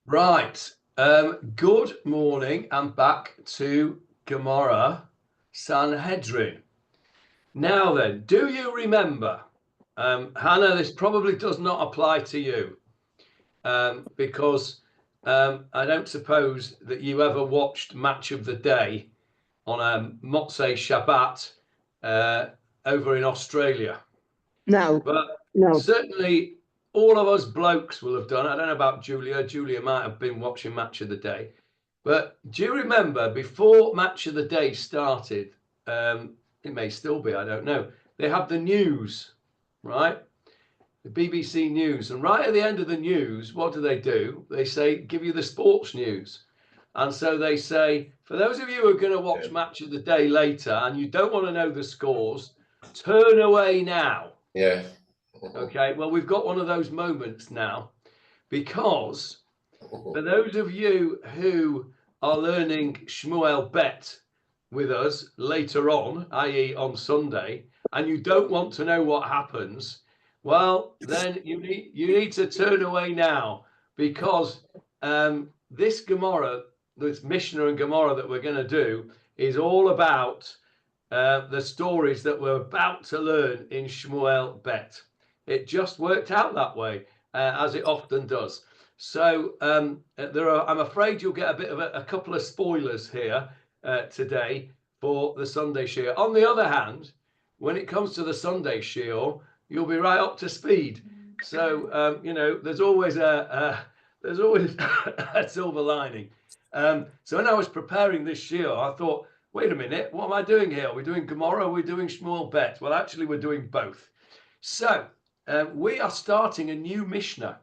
Right. Good morning and back to Gemarah Sanhedrin. Now then, do you remember, Hannah, this probably does not apply to you because I don't suppose that you ever watched Match of the Day on Motzei Shabbat over in Australia. No, But no. certainly all of us blokes will have done. I don't know about Julia. Julia might have been watching Match of the Day. But do you remember before Match of the Day started, it may still be, I don't know, they have the news, right? The BBC News. And right at the end of the news, what do? They say, give you the sports news. And so they say, for those of you who are going to watch Match of the Day later and you don't want to know the scores, turn away now. Yeah. Okay, well, we've got one of those moments now because for those of you who are learning Shmuel Bet with us later on, i.e. on Sunday, and you don't want to know what happens, well, then you need to turn away now because this Gemara, this Mishnah and Gemara that we're going to do is all about the stories that we're about to learn in Shmuel Bet. It just worked out that way, as it often does. So I'm afraid you'll get a bit of a couple of spoilers here today for the Sunday shiur. On the other hand, when it comes to the Sunday shiur, you'll be right up to speed. So there's always a silver lining. So when I was preparing this shiur, I thought, wait a minute, what am I doing here? Are we doing Gemarah? Are we doing Shmuel Bet? Well, actually, we're doing both. So we are starting a new Mishnah.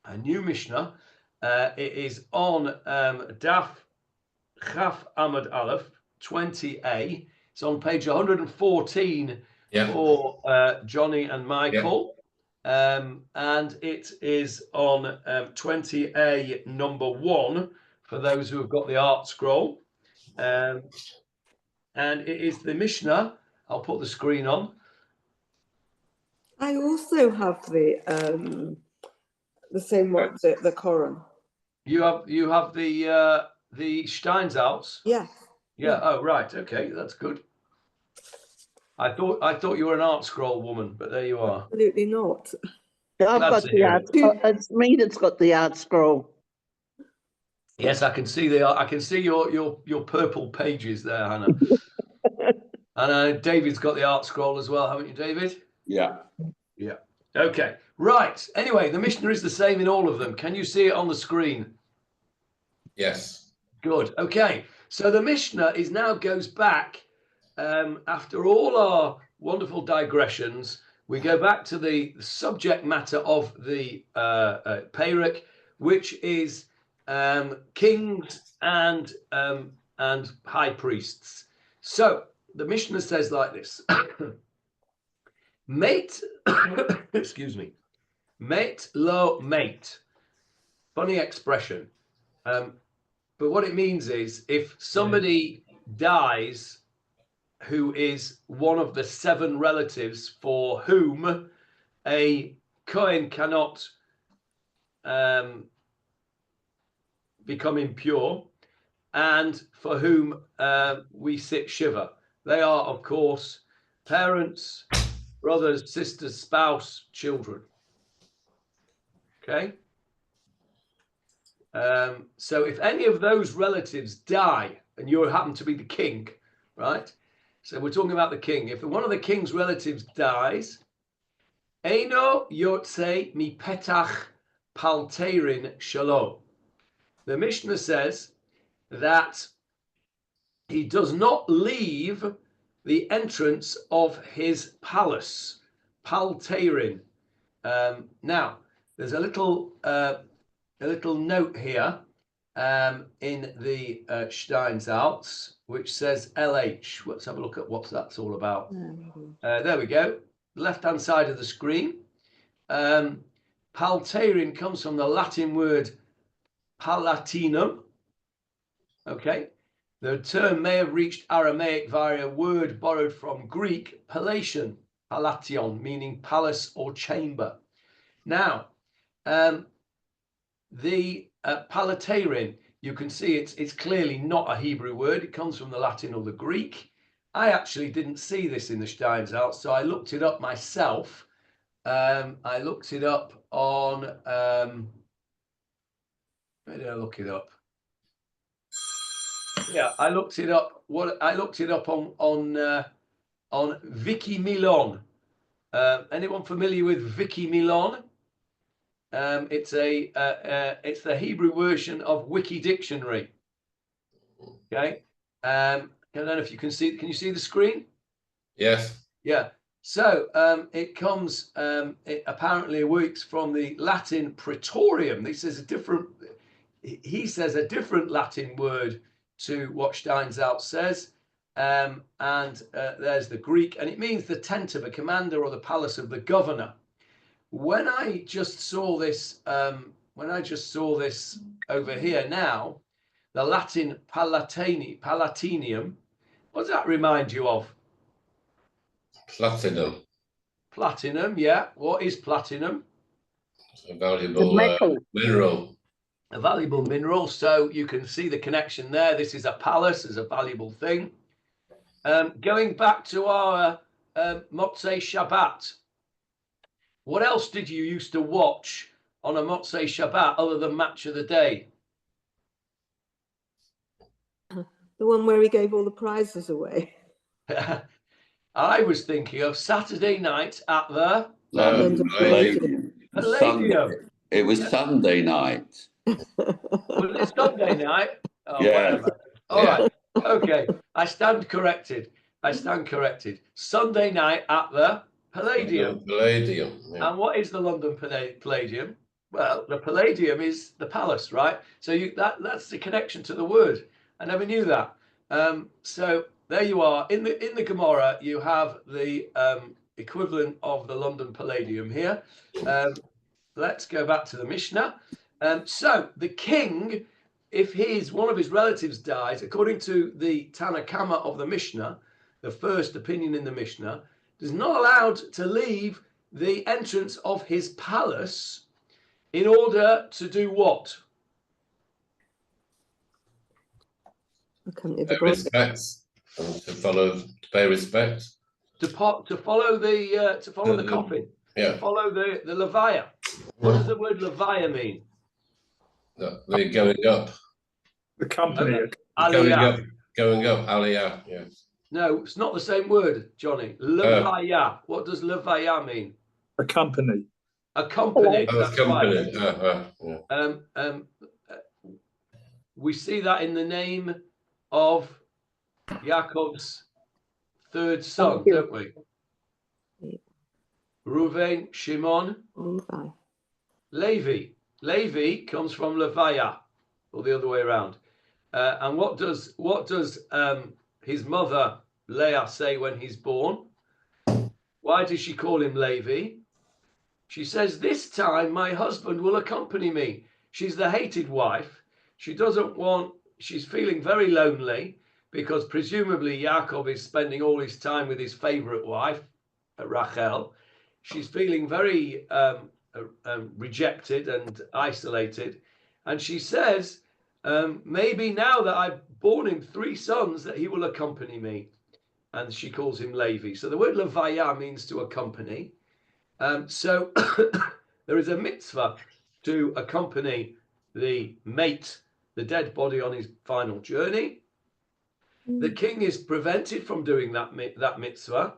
It is on Daf Chaf Amud Aleph 20a. It's on page 114 for Johnny and Michael. And it is on 20a number 1 for those who have got the art scroll. And it is the Mishnah. I'll put the screen on. I also have the same one, the Koran. You have the Steinsaltz? Yeah. Yeah. Oh, right. Okay, that's good. I thought you were an art scroll woman, but there you are. Absolutely not. I've got the art. It's me that's got the art scroll. Yes, I can see your purple pages there, Hannah. And David's got the art scroll as well, haven't you, David? Yeah. Yeah. Okay. Right. Anyway, the Mishnah is the same in all of them. Can you see it on the screen? Yes. Good. Okay. So the Mishnah now goes back after all our wonderful digressions. We go back to the subject matter of the Perek, which is kings and high priests. So the Mishnah says like this: mate, excuse me, mate lo mate. Funny expression, but what it means is if somebody dies who is one of the 7 relatives for whom a Kohen cannot become impure, and for whom we sit shiva. They are, of course, parents, brothers, sisters, spouse, children. Okay? So if any of those relatives die, and you happen to be the king, right? So we're talking about the king. If one of the king's relatives dies, Eino yotze mi petach palterin shalo. The Mishnah says that he does not leave the entrance of his palace, palterin. Now, there's a little note here in the Steinsaltz, which says LH. Let's have a look at what that's all about. There we go. Left-hand side of the screen. Palterin comes from the Latin word palatinum. Okay. The term may have reached Aramaic via a word borrowed from Greek, palation, palation, meaning palace or chamber. Now, the palaterin, you can see it's clearly not a Hebrew word. It comes from the Latin or the Greek. I actually didn't see this in the Steinsaltz, so I looked it up myself. I looked it up on where did I look it up? Yeah, I looked it up. I looked it up on Wikimilon. Anyone familiar with Wikimilon? It's the Hebrew version of Wiki Dictionary. Okay. I don't know if you can see. Can you see the screen? Yes. Yeah. So it comes. It apparently works from the Latin praetorium. He says a different Latin word to what Steinsaltz says. And there's the Greek, and it means the tent of a commander or the palace of the governor. When I just saw this, over here now, the Latin palatinium, what does that remind you of? Platinum. Platinum, yeah. What is platinum? It's a valuable mineral. A valuable mineral. So you can see the connection there. This is a palace, is a valuable thing. Going back to our Motzei Shabbat, what else did you used to watch on a Motzei Shabbat other than Match of the Day? The one where he gave all the prizes away. I was thinking of Saturday night at the London Palladium. Palladium. It was Sunday night. Was it Sunday night? Oh, Yeah. whatever. All right. Okay. I stand corrected. Sunday night at the Palladium. Palladium. Yeah. And what is the London Palladium? Well, the Palladium is the palace, right? So that's the connection to the word. I never knew that. So there you are. In the Gemarah, you have the equivalent of the London Palladium here. Let's go back to the Mishnah. So the king, if one of his relatives dies, according to the Tanakama of the Mishnah, the first opinion in the Mishnah, is not allowed to leave the entrance of his palace in order to do what? Respect, and to pay respect. To follow the coffin. Yeah. To follow the levaya. What does the word levaya mean? The going up. The company. Going up, aliyah, yeah. No, it's not the same word, Johnny. Levaya. What does levaya mean? A company. A company. Oh, That's company. right. Yeah. We see that in the name of Yaakov's third son, don't we? Reuven, Shimon, Levi. Levi comes from Levaya, or the other way around. And what does his mother Leah say when he's born? Why does she call him Levi? She says, "This time my husband will accompany me." She's the hated wife. She's feeling very lonely because presumably Yaakov is spending all his time with his favorite wife, Rachel. She's feeling very rejected and isolated. And she says, maybe now that I've borne him 3 sons, that he will accompany me. And she calls him Levi. So the word levaya means to accompany. So there is a mitzvah to accompany the mate, the dead body, on his final journey. The king is prevented from doing that mitzvah.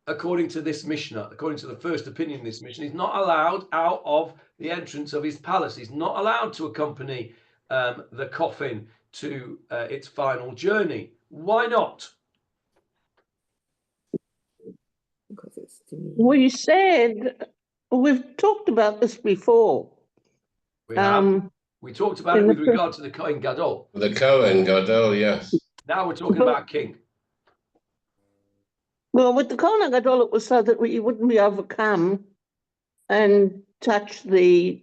According to this Mishnah, according to the first opinion in this Mishnah, he's not allowed out of the entrance of his palace. He's not allowed to accompany the coffin to its final journey. Why not? Because it's demeaning. We said, we've talked about this before. We have. We talked about it with regard to the Kohen Gadol. The Kohen Gadol, yes. Now we're talking about king. Well, with the Kohen Gadol, it was so that we wouldn't be overcome and touch the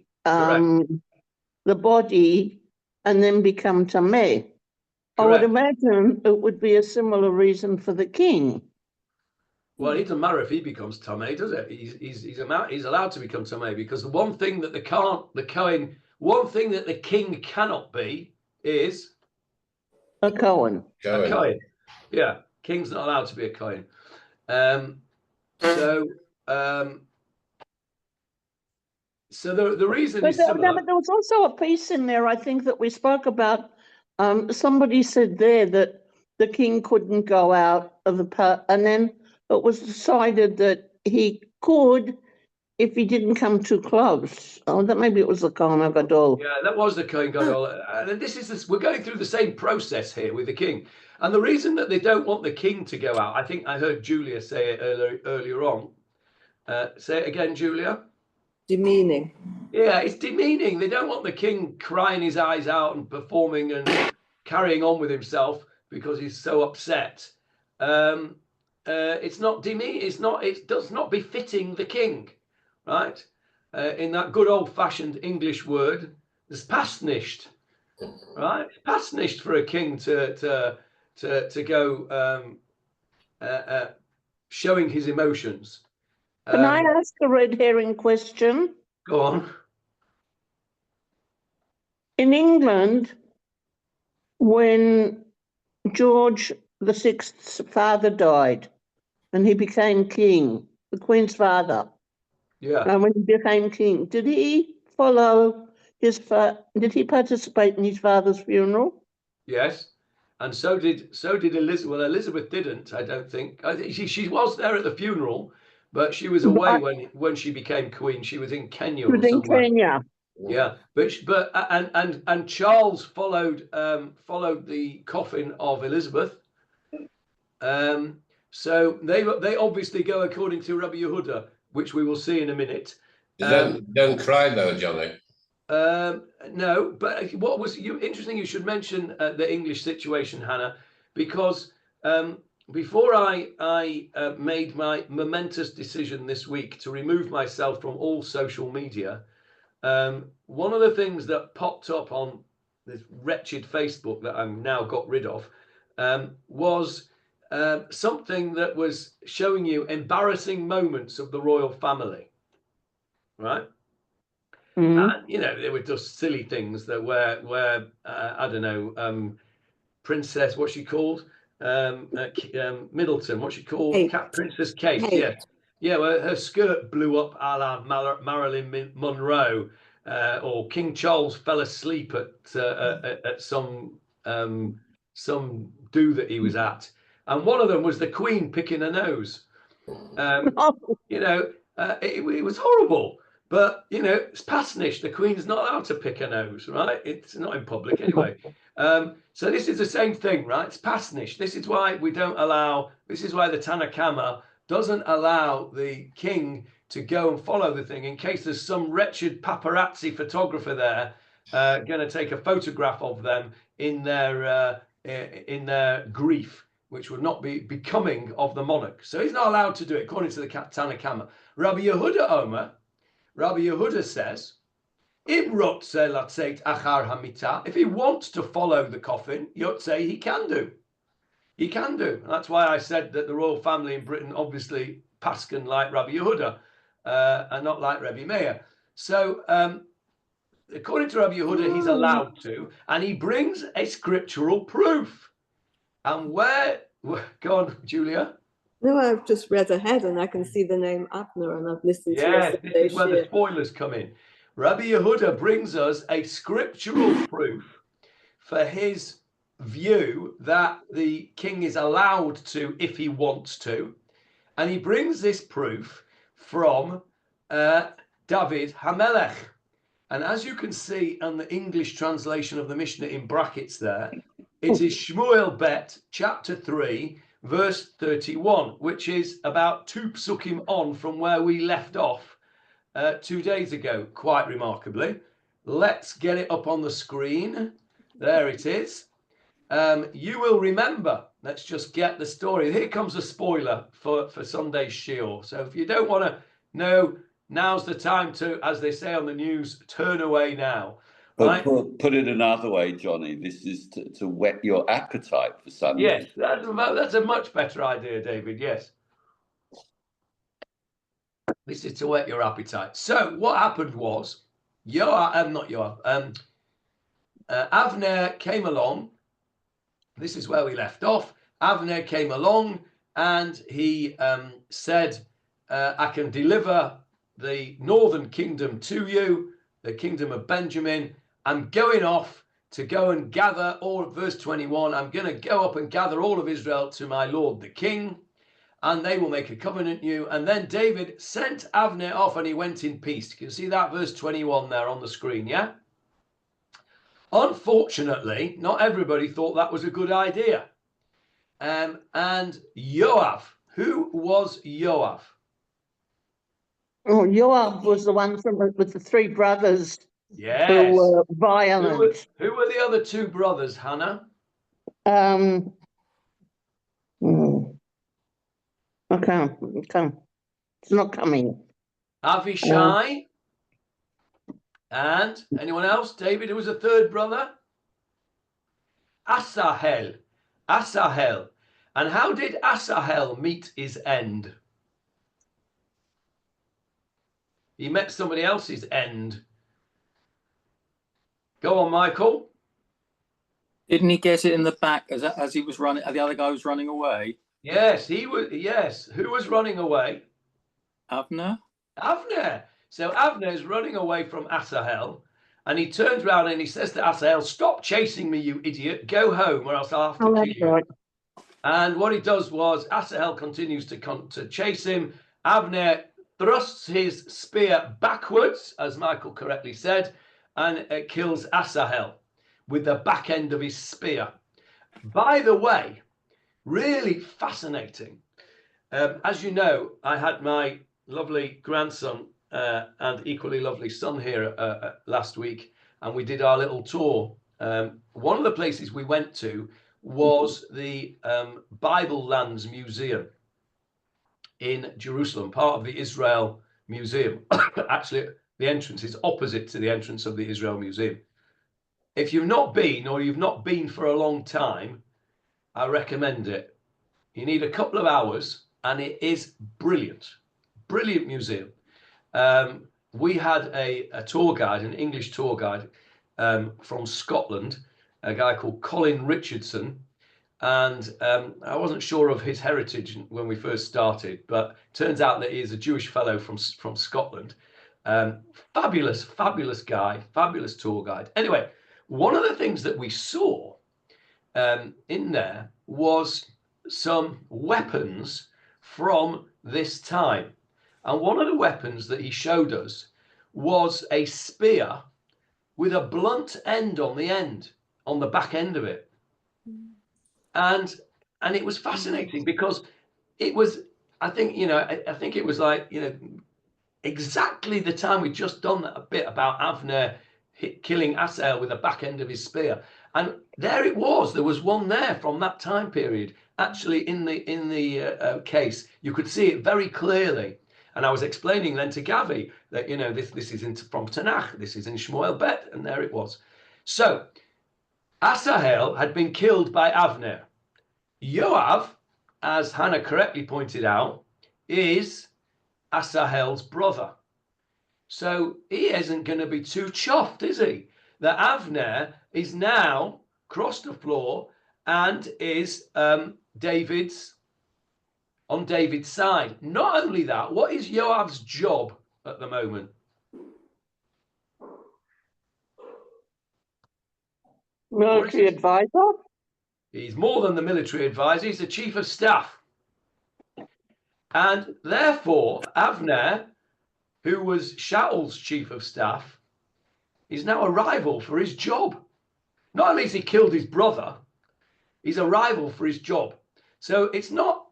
body and then become tameh. I would imagine it would be a similar reason for the king. Well, it doesn't matter if he becomes Tameh, does it? He's allowed to become Tameh, because the one thing that one thing that the king cannot be is A Cohen. a Kohen. Yeah, king's not allowed to be a Kohen. So the reason is similar. But there was also a piece in there, I think, that we spoke about. Somebody said there that the king couldn't go out of the and then it was decided that he could if he didn't come too close. Oh, that maybe it was the Kohen Gadol. Yeah, that was the Kohen Gadol. And we're going through the same process here with the king. And the reason that they don't want the king to go out, I think I heard Julia say it earlier on. Say it again, Julia. Demeaning. Yeah, it's demeaning. They don't want the king crying his eyes out and performing and carrying on with himself because he's so upset. It's not demeaning. It does not befitting the king, right? In that good old-fashioned English word, there's pasnished, right? Pasnished for a king to go showing his emotions. Can I ask a red herring question? Go on. In England, when George VI's father died and he became king, the Queen's father, and when he became king, did he follow did he participate in his father's funeral? Yes. And so did Elizabeth. Well, Elizabeth didn't, I don't think. She was there at the funeral, but she was away when she became queen. She was in Kenya or somewhere. Kenya. Yeah, but Charles followed the coffin of Elizabeth. So they obviously go according to Rabbi Yehuda, which we will see in a minute. Don't cry though, Johnny. No, but what was interesting? You should mention the English situation, Hannah, because before I made my momentous decision this week to remove myself from all social media, one of the things that popped up on this wretched Facebook that I've now got rid of was something that was showing you embarrassing moments of the royal family, right? And they were just silly things that where I don't know, Princess, what's she called? Middleton, what's she called? Princess Kate. Yeah. Well, her skirt blew up a la Marilyn Monroe, or King Charles fell asleep at some do that he was at, and one of them was the Queen picking her nose. It was horrible. But, it's pasnish. The Queen's not allowed to pick her nose, right? It's not in public anyway. So this is the same thing, right? It's pasnish. This is why the Tanna Kama doesn't allow the king to go and follow the thing in case there's some wretched paparazzi photographer there going to take a photograph of them in their grief, which would not be becoming of the monarch. So he's not allowed to do it according to the Tanna Kama. Rabbi Yehuda says, if he wants to follow the coffin, Yotzei, he can do. He can do. And that's why I said that the royal family in Britain obviously paskin like Rabbi Yehuda and not like Rabbi Meir. So according to Rabbi Yehuda, he's allowed to, and he brings a scriptural proof. And go on, Julia. No, I've just read ahead and I can see the name Abner and I've listened to this is where the spoilers come in. Rabbi Yehuda brings us a scriptural proof for his view that the king is allowed to if he wants to. And he brings this proof from David Hamelech. And as you can see on the English translation of the Mishnah in brackets there, it is Shmuel Bet, chapter 3, verse 31, which is about 2 psukim on from where we left off 2 days ago, quite remarkably. Let's get it up on the screen. There it is. You will remember, let's just get the story. Here comes a spoiler for Sunday's shiur. So if you don't want to know, now's the time to, as they say on the news, turn away now. But put it another way, Johnny, this is to whet your appetite for Sunday. Yes, that's a much better idea, David, yes. This is to whet your appetite. So what happened was, Avner came along. This is where we left off. Avner came along and he said, I can deliver the northern kingdom to you, the kingdom of Benjamin. I'm going off to go and gather all of verse 21. I'm going to go up and gather all of Israel to my Lord the king, and they will make a covenant new. And then David sent Avner off and he went in peace. You can see that verse 21 there on the screen, yeah? Unfortunately, not everybody thought that was a good idea. And Yoav, who was Yoav? Oh, Joab was the one with the three brothers who Yes. were violent. Who were the other two brothers, Hannah? Okay, it's not coming. Avishai. And anyone else? David, who was a third brother? Asahel. Asahel. And how did Asahel meet his end? He met somebody else's end. Go on, Michael. Didn't he get it in the back as he was running? The other guy was running away. Yes, he was. Yes, who was running away? Avner. Avner. So Avner is running away from Asahel, and he turns around and he says to Asahel, "Stop chasing me, you idiot! Go home, or else I'll have to kill you." Right. And what he does was Asahel continues to chase him. Avner thrusts his spear backwards, as Michael correctly said, and kills Asahel with the back end of his spear. By the way, really fascinating. As you know, I had my lovely grandson and equally lovely son here last week, and we did our little tour. One of the places we went to was the Bible Lands Museum in Jerusalem, part of the Israel Museum. Actually, the entrance is opposite to the entrance of the Israel Museum. If you've not been, or you've not been for a long time, I recommend it. You need a couple of hours, and it is brilliant. Brilliant museum. We had a tour guide, an English tour guide from Scotland, a guy called Colin Richardson. And I wasn't sure of his heritage when we first started, but turns out that he is a Jewish fellow from Scotland. Fabulous, fabulous guy, fabulous tour guide. Anyway, one of the things that we saw in there was some weapons from this time. And one of the weapons that he showed us was a spear with a blunt end on the back end of it. And it was fascinating because it was, I think it was like, exactly the time we'd just done that a bit about Avner killing Asahel with the back end of his spear. And there it was. There was one there from that time period. Actually, in the case, you could see it very clearly. And I was explaining then to Gavi that this is from Tanakh. This is in Shmuel Bet, and there it was. So Asahel had been killed by Avner. Yoav, as Hannah correctly pointed out, is Asahel's brother. So he isn't going to be too chuffed, is he? That Avner is now crossed the floor and is on David's side. Not only that, what is Yoav's job at the moment? Military advisor? He's more than the military advisor. He's the chief of staff. And therefore, Avner, who was Shaul's chief of staff, is now a rival for his job. Not only has he killed his brother, he's a rival for his job. So it's not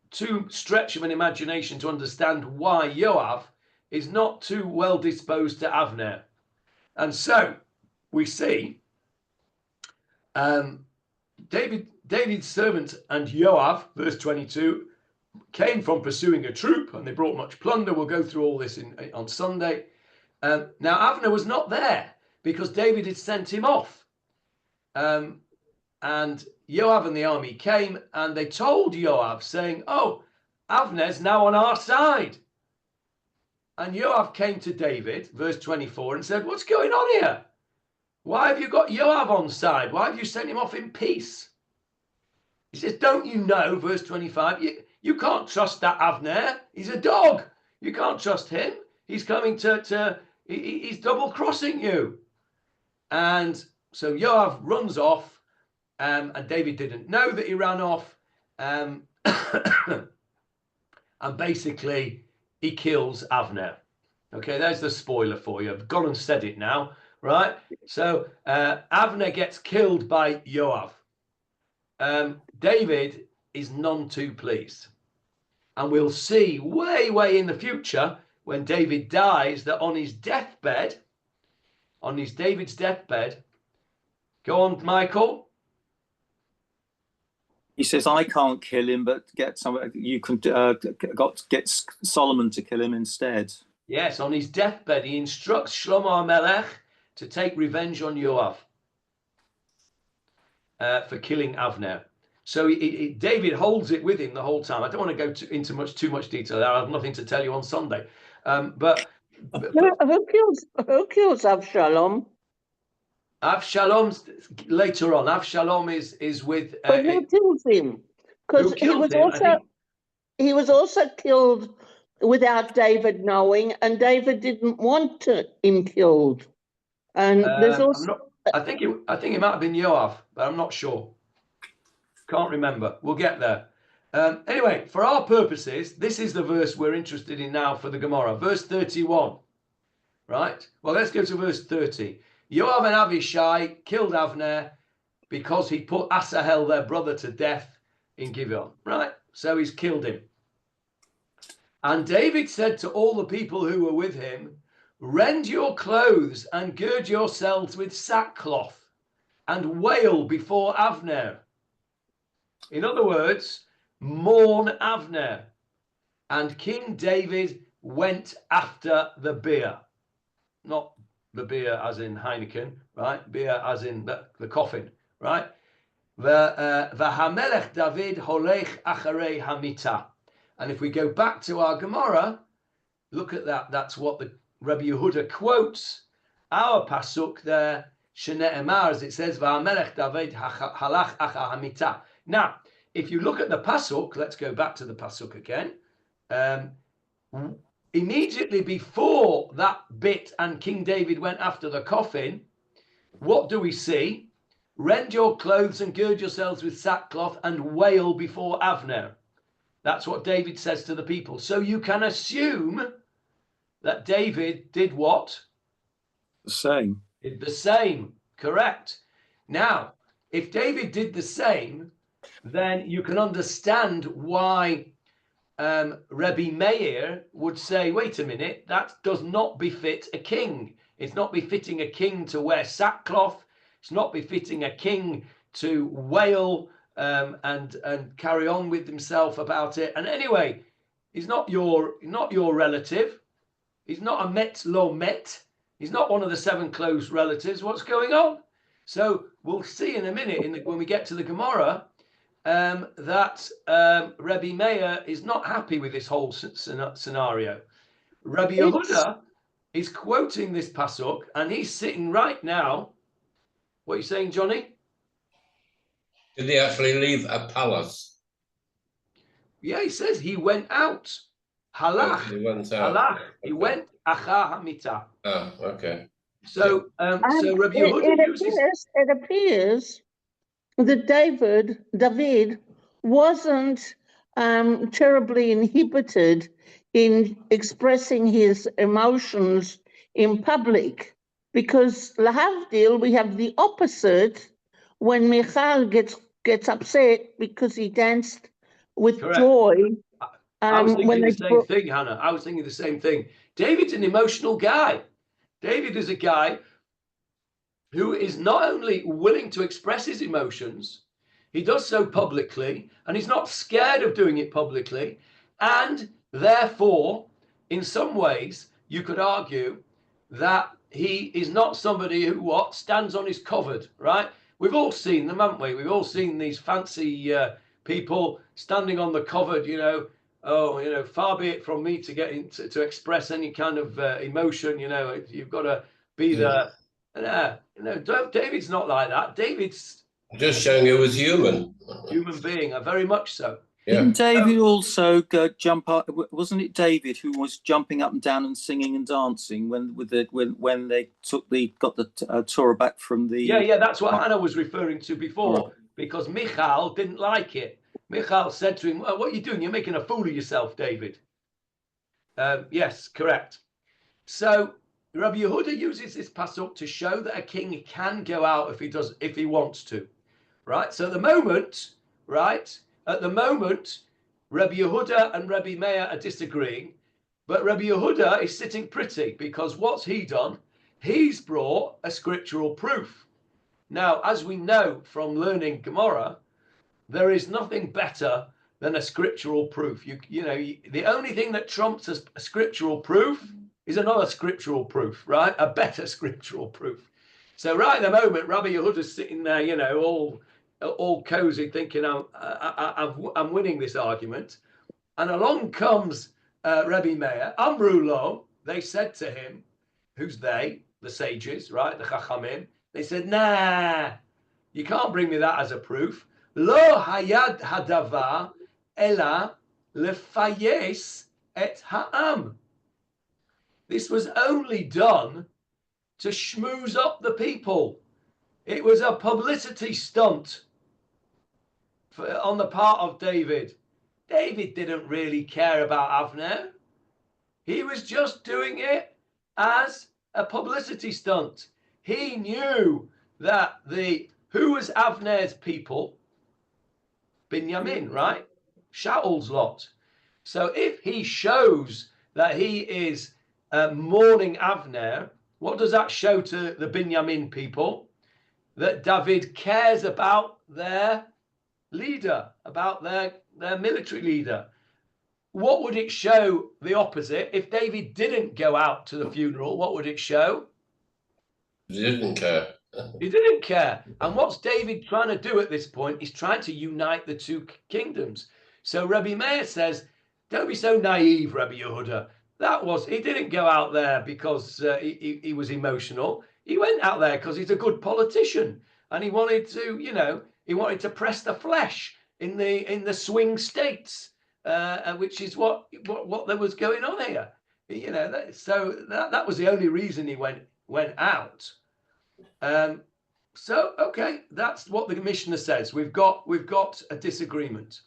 too stretch of an imagination to understand why Yoav is not too well disposed to Avner. And so we see David's servant and Yoav, verse 22, came from pursuing a troop, and they brought much plunder. We'll go through all this on Sunday. Now Avner was not there because David had sent him off. And Yoav and the army came, and they told Yoav, saying, "Oh, Avner's now on our side." And Joab came to David, verse 24, and said, what's going on here? Why have you got Joab on side? Why have you sent him off in peace? He says, don't you know, verse 25, you can't trust that Avner. He's a dog. You can't trust him. He's coming he's double crossing you. And so Joab runs off, and David didn't know that he ran off. And basically he kills Avner. Okay, there's the spoiler for you. I've gone and said it now, right? So Avner gets killed by Joab. David is none too pleased. And we'll see way in the future when David dies that on his deathbed, David's deathbed, go on, Michael. He says, I can't kill him, but get Solomon to kill him instead. Yes, on his deathbed, he instructs Shlomo HaMelech to take revenge on Yoav for killing Avner. So David holds it with him the whole time. I don't want to go into too much detail there. I have nothing to tell you on Sunday. But who kills Avshalom? Avshalom's later on. Avshalom is with. But who kills him? Because he was also killed without David knowing, and David didn't want him killed. And there's also. I think it might have been Yoav, but I'm not sure. Can't remember. We'll get there. Anyway, for our purposes, this is the verse we're interested in now for the Gemarah. Verse 31. Right? Well, let's go to verse 30. Yoav and Abishai killed Avner because he put Asahel, their brother, to death in Gibeon. Right? So he's killed him. And David said to all the people who were with him, rend your clothes and gird yourselves with sackcloth and wail before Avner. In other words, mourn Avner. And King David went after the bier. Not the beer as in Heineken, right? Beer as in the coffin, right? V'hamelech David holech acharei hamita. And if we go back to our Gemarah, look at that. That's what the Rabbi Yehuda quotes. Our pasuk there, shene'emar, as it says, v'hamelech David halach achar hamita. Now, if you look at the pasuk, let's go back to the pasuk again. Immediately before that bit and King David went after the coffin, what do we see? Rend your clothes and gird yourselves with sackcloth and wail before Avner. That's what David says to the people. So you can assume that David did what? The same. Did the same. Correct. Now, if David did the same, then you can understand why Rebbe Meir would say, wait a minute, that does not befit a king. It's not befitting a king to wear sackcloth. It's not befitting a king to wail and carry on with himself about it. And anyway, he's not your relative. He's not a met lo met. He's not one of the 7 close relatives. What's going on? So we'll see in a minute when we get to the Gemarah that Rabbi Meir is not happy with this whole scenario. Rabbi Yehuda is quoting this pasuk, and he's sitting right now. What are you saying, Johnny? Did he actually leave a palace? Yeah, he says he went out. Halach. He went out. Halach. Okay. He went achar hamita. Oh, okay. So Rabbi Yehuda uses. It appears that David wasn't terribly inhibited in expressing his emotions in public, because lahavdil, we have the opposite when Michal gets upset because he danced with Correct. joy. I was thinking the same thing, Hannah. I was thinking the same thing. David's an emotional guy. David is a guy who is not only willing to express his emotions, he does so publicly, and he's not scared of doing it publicly. And therefore, in some ways, you could argue that he is not somebody who stands on his covered, right? We've all seen them, haven't we? We've all seen these fancy people standing on the covered, oh, you know, far be it from me to get into to express any kind of emotion. You know, you've got to be the. You know, David's not like that. David's Just showing you was human. human being, very much so. Yeah. Didn't David also go jump up? Wasn't it David who was jumping up and down and singing and dancing when they got the Torah back from the? Yeah, that's what Hannah was referring to before, because Michal didn't like it. Michal said to him, well, "What are you doing? You're making a fool of yourself, David." Yes, correct. So Rabbi Yehuda uses this pasuk to show that a king can go out if he wants to, right? So at the moment, Rabbi Yehuda and Rabbi Meir are disagreeing, but Rabbi Yehuda is sitting pretty because what's he done? He's brought a scriptural proof. Now, as we know from learning Gemarah, there is nothing better than a scriptural proof. You know, the only thing that trumps a scriptural proof is another scriptural proof, right? A better scriptural proof. So right at the moment, Rabbi Yehuda's sitting there, you know, all cozy, thinking I'm winning this argument, and along comes Rabbi Meir. Amru lo, they said to him, who's they? The sages, right? The Chachamim. They said, nah, you can't bring me that as a proof. Lo hayad hadavar ela lefayes et ha'am. This was only done to schmooze up the people. It was a publicity stunt on the part of David. David didn't really care about Avner. He was just doing it as a publicity stunt. He knew that who was Avner's people? Binyamin, right? Shaul's lot. So if he shows that he is mourning Avner, what does that show to the Binyamin people? That David cares about their leader, about their military leader. What would it show the opposite? If David didn't go out to the funeral, what would it show? He didn't care. He didn't care. And what's David trying to do at this point? He's trying to unite the two kingdoms. So Rabbi Meir says, don't be so naive, Rabbi Yehuda. He didn't go out there because he was emotional. He went out there because he's a good politician. And he wanted to, you know, he wanted to press the flesh in the swing states, which is what there was going on here. You know, so that was the only reason he went out. So okay, that's what the Mishnah says. We've got a disagreement.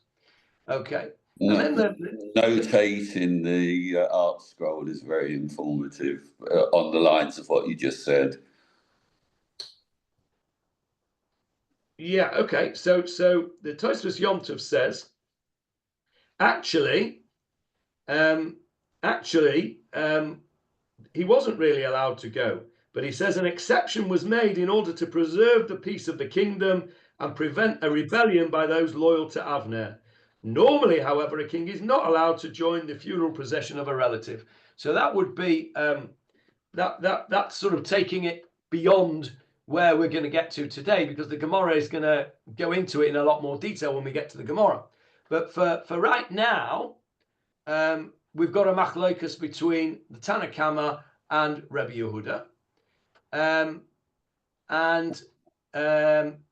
Okay. And then Notate in the art scroll is very informative on the lines of what you just said. Yeah, okay. So the Tosfos Yom Tov says, actually, he wasn't really allowed to go, but he says an exception was made in order to preserve the peace of the kingdom and prevent a rebellion by those loyal to Avner. Normally, however, a king is not allowed to join the funeral procession of a relative. So that would be that's sort of taking it beyond where we're going to get to today, because the Gemarah is going to go into it in a lot more detail when we get to the Gemarah. But for right now, we've got a machlokas between the Tanna Kama and Rabbi Yehuda.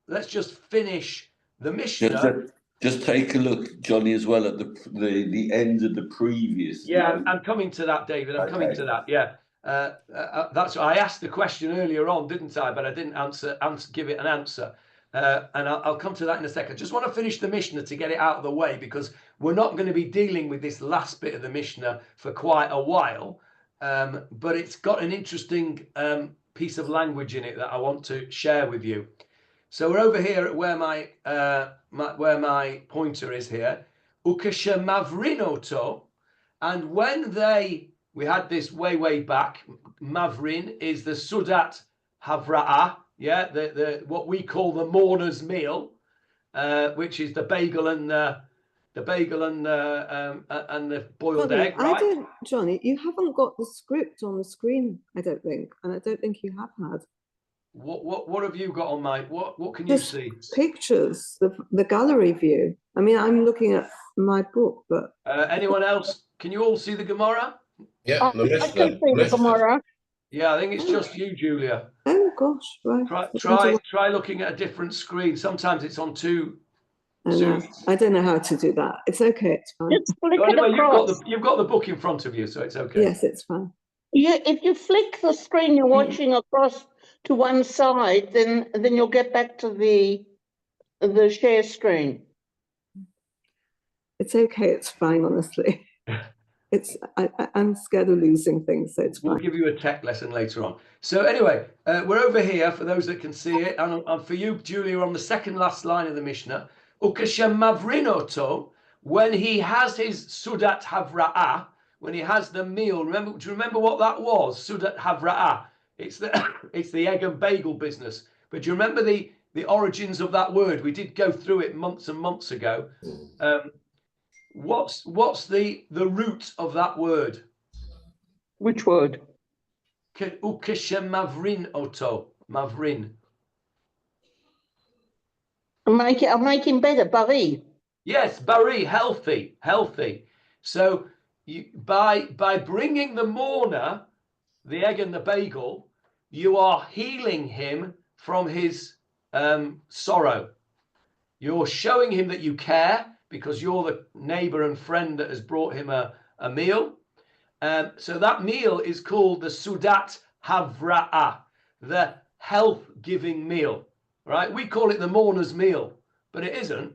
Let's just finish the Mishnah. Just take a look, Johnny, as well at the end of the previous. Yeah, I'm coming to that, David. I'm coming to that. Yeah, that's. I asked the question earlier on, didn't I? But I didn't give it an answer. And I'll come to that in a second. Just want to finish the Mishnah to get it out of the way, because we're not going to be dealing with this last bit of the Mishnah for quite a while. But it's got an interesting piece of language in it that I want to share with you. So we're over here at where my pointer is here. Ukasha mavrinoto, and when we had this way back. Mavrin is the sudat havra'ah, yeah, the what we call the mourner's meal, which is the bagel and the boiled Johnny, egg, right? Johnny, you haven't got the script on the screen, I don't think, and I don't think you have had. What have you got on, mate? What can you Just see? pictures, the gallery view. I mean, I'm looking at my book, but Anyone else? Can you all see the Gemara? Yeah, the I can Mishnah. see the Gemarah. Yeah, I think it's just you, Julia. oh gosh, right. Try looking at a different screen. Sometimes it's on two. I don't know how to do that. It's okay. It's fine. Just flick it Anyway, across. you've got the book in front of you, so it's okay. Yes, it's fine. If you flick the screen you're watching across to one side, then you'll get back to the share screen. It's okay. It's fine. Honestly, I'm scared of losing things, so it's We'll fine. give you a tech lesson later on. So anyway, we're over here for those that can see it, and for you, Julia, on the second last line of the Mishnah. Ukashem mavrinoto, when he has his sudat havra'ah, when he has the meal. Do you remember what that was? Sudat havra'ah. It's the egg and bagel business. But do you remember the origins of that word? We did go through it months and months ago. What's the root of that word? Which word? Ukashem mavrin oto. Mavrin. I'll make him better, Bari. Yes, bari, healthy. So by bringing the mourner, the egg and the bagel, you are healing him from his sorrow. You're showing him that you care because you're the neighbor and friend that has brought him a meal. So that meal is called the Sudat Havra'ah, the health-giving meal, right? We call it the mourner's meal, but it isn't.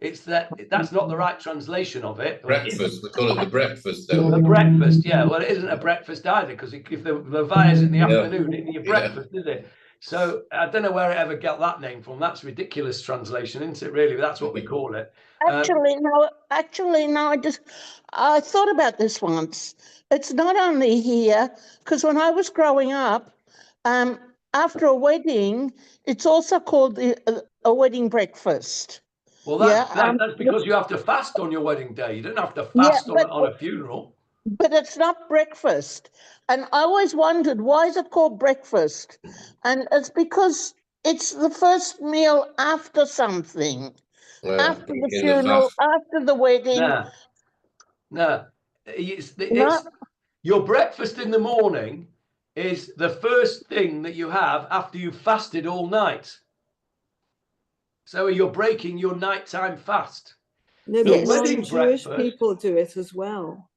That's not the right translation of it. Breakfast. We call it the breakfast. The breakfast, yeah. Well, it isn't a breakfast either, because if the leviah's in the afternoon, it isn't your breakfast, is it? So I don't know where it ever got that name from. That's ridiculous translation, isn't it? Really, that's what we call it. Actually, no. I thought about this once. It's not only here, because when I was growing up, after a wedding, it's also called a wedding breakfast. Well, that's because you have to fast on your wedding day. You don't have to fast on a funeral. But it's not breakfast. And I always wondered, why is it called breakfast? And it's because it's the first meal after something. After the funeral, after the wedding. No. Your breakfast in the morning is the first thing that you have after you've fasted all night. So you're breaking your nighttime fast. No, but non-Jewish people do it as well.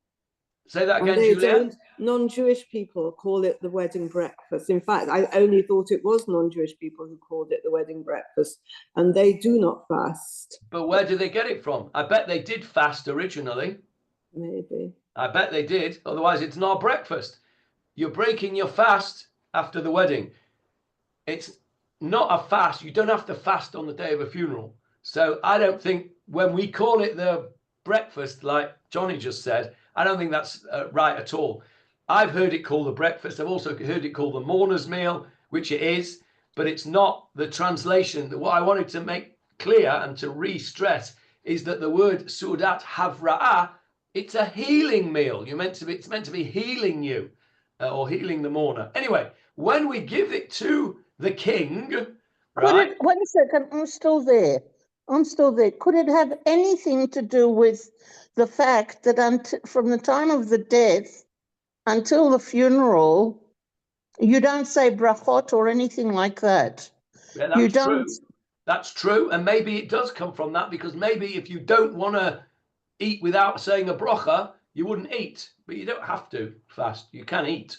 Say that again, Julia. Non-Jewish people call it the wedding breakfast. In fact, I only thought it was non-Jewish people who called it the wedding breakfast, and they do not fast. But where do they get it from? I bet they did fast originally. Maybe. I bet they did. Otherwise, it's not breakfast. You're breaking your fast after the wedding. It's not a fast. You don't have to fast on the day of a funeral. So I don't think when we call it the breakfast, like Johnny just said, I don't think that's right at all. I've heard it called the breakfast. I've also heard it called the mourner's meal, which it is, but it's not the translation. What I wanted to make clear and to re-stress is that the word Sudat Havra'ah, it's a healing meal. It's meant to be healing you or healing the mourner. Anyway, when we give it to the king, right? Wait a second, I'm still there. Could it have anything to do with the fact that from the time of the death until the funeral, you don't say brachot or anything like that? Yeah, that's true. That's true. And maybe it does come from that, because maybe if you don't want to eat without saying a bracha, you wouldn't eat. But you don't have to fast. You can eat.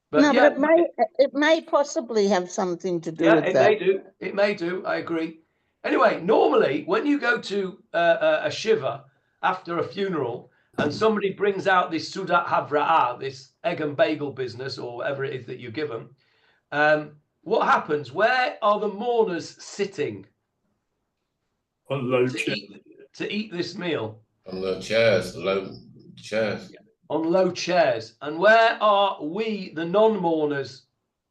But it may possibly have something to do with that. It may do. I agree. Anyway, normally when you go to a shiva after a funeral and somebody brings out this Sudat Havra'ah, this egg and bagel business or whatever it is that you give them, what happens? Where are the mourners sitting? On low chairs. To eat this meal? On the chairs, low chairs. On low chairs. And where are we, the non-mourners,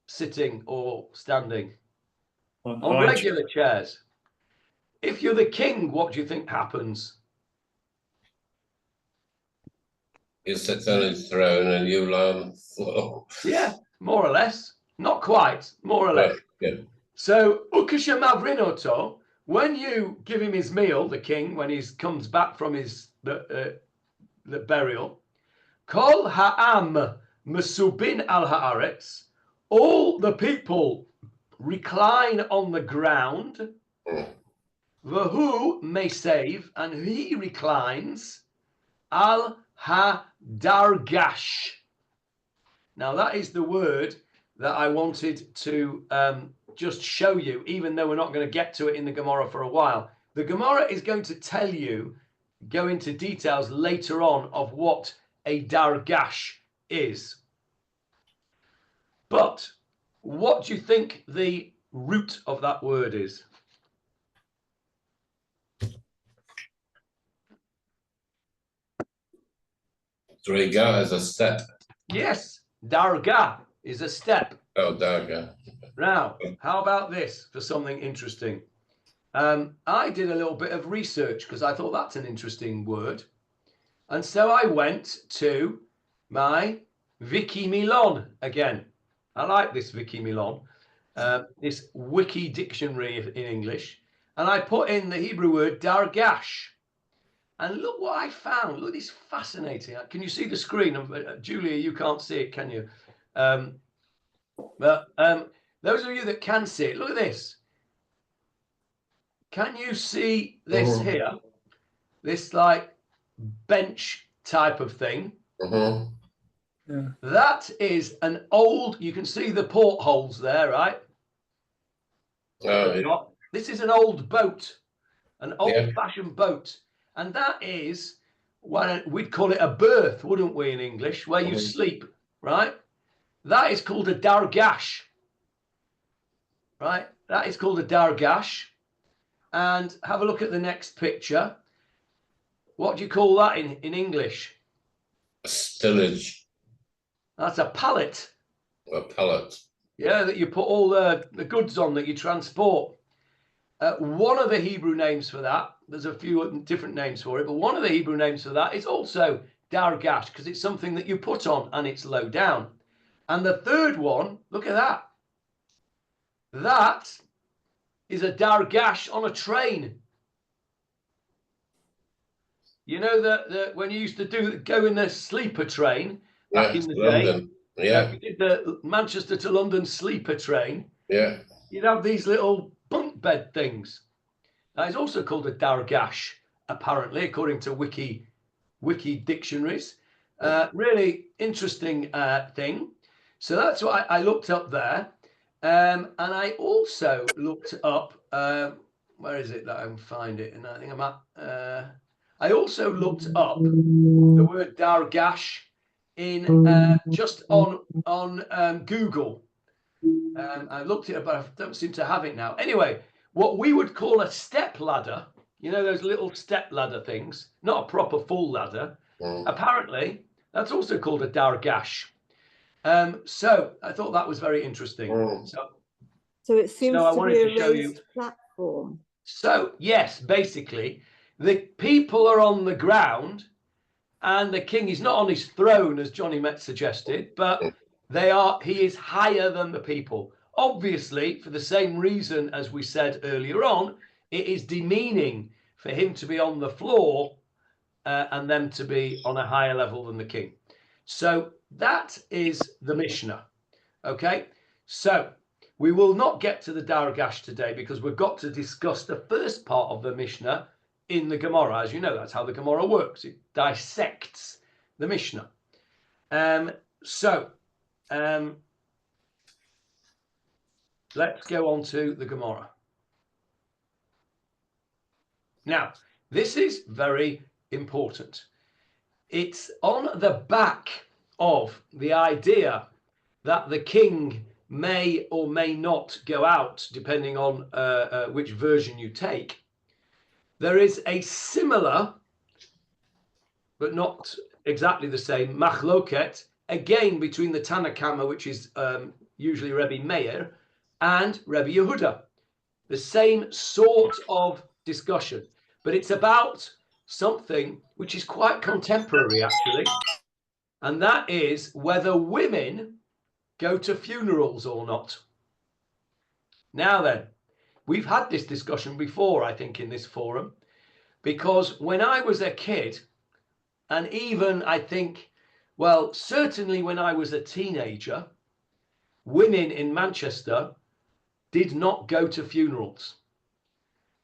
sitting or standing? On regular chairs. If you're the king, what do you think happens? He sits on his throne and you lie on the floor. Yeah, more or less. Not quite, more or less. Yeah. So, ukasha mavrinoto, when you give him his meal, the king, when he comes back from his the burial, kol ha'am masubin al haaretz, all the people recline on the ground. Vahu may save, and he reclines al ha-dargash. Now that is the word that I wanted to just show you, even though we're not going to get to it in the Gemarah for a while. The Gemarah is going to tell you, go into details later on of what a dargash is. But what do you think the root of that word is? Driga is a step. Yes, darga is a step. Oh, Darga. Now, how about this for something interesting? I did a little bit of research because I thought that's an interesting word. And so I went to my Wikimilon again. I like this Wikimilon, this wiki dictionary in English. And I put in the Hebrew word dargash. And look what I found. Look, it's fascinating. Can you see the screen? Julia, you can't see it, can you? But those of you that can see it, look at this. Can you see this here? This like bench type of thing. Yeah. That is an old, you can see the portholes there, right? This is an old boat, an old-fashioned boat. And that is, we'd call it a berth, wouldn't we, in English, where you sleep, right? That is called a dargash, right? That is called a dargash. And have a look at the next picture. What do you call that in English? A stillage. That's a pallet. A pallet. Yeah, that you put all the goods on that you transport. One of the Hebrew names for that, there's a few different names for it, but one of the Hebrew names for that is also dargash, because it's something that you put on and it's low down. And the third one, look at that. That is a dargash on a train. You know that when you used to go in the sleeper train back in the London. day, Yeah. you did the Manchester to London sleeper train. Yeah. You'd have these little bunk bed things. That is also called a dargash, apparently, according to wiki dictionaries. Really interesting thing. So that's what I looked up there. And I also looked up, where is it that I can find it? And I think I'm at, I also looked up the word dargash in just on Google. I looked it up, but I don't seem to have it now. Anyway, what we would call a step ladder, you know, those little step ladder things, not a proper full ladder. Apparently, that's also called a dargash. So I thought that was very interesting. So it seems I to wanted be to a show you. raised platform. So yes, basically, the people are on the ground, and the king is not on his throne, as Johnny Met suggested, but he is higher than the people. Obviously, for the same reason as we said earlier on, it is demeaning for him to be on the floor and them to be on a higher level than the king. So that is the Mishnah. Okay, so we will not get to the dargash today because we've got to discuss the first part of the Mishnah in the Gemarah. As you know, that's how the Gemarah works. It dissects the Mishnah. Let's go on to the Gemarah. Now, this is very important. It's on the back of the idea that the king may or may not go out, depending on which version you take. There is a similar, but not exactly the same, machloket, again between the Tanakama, which is usually Rebbe Meir, and Rebbe Yehuda. The same sort of discussion, but it's about something which is quite contemporary, actually, and that is whether women go to funerals or not? Now then, we've had this discussion before, I think, in this forum, because when I was a kid, and even I think, well, certainly when I was a teenager, women in Manchester did not go to funerals.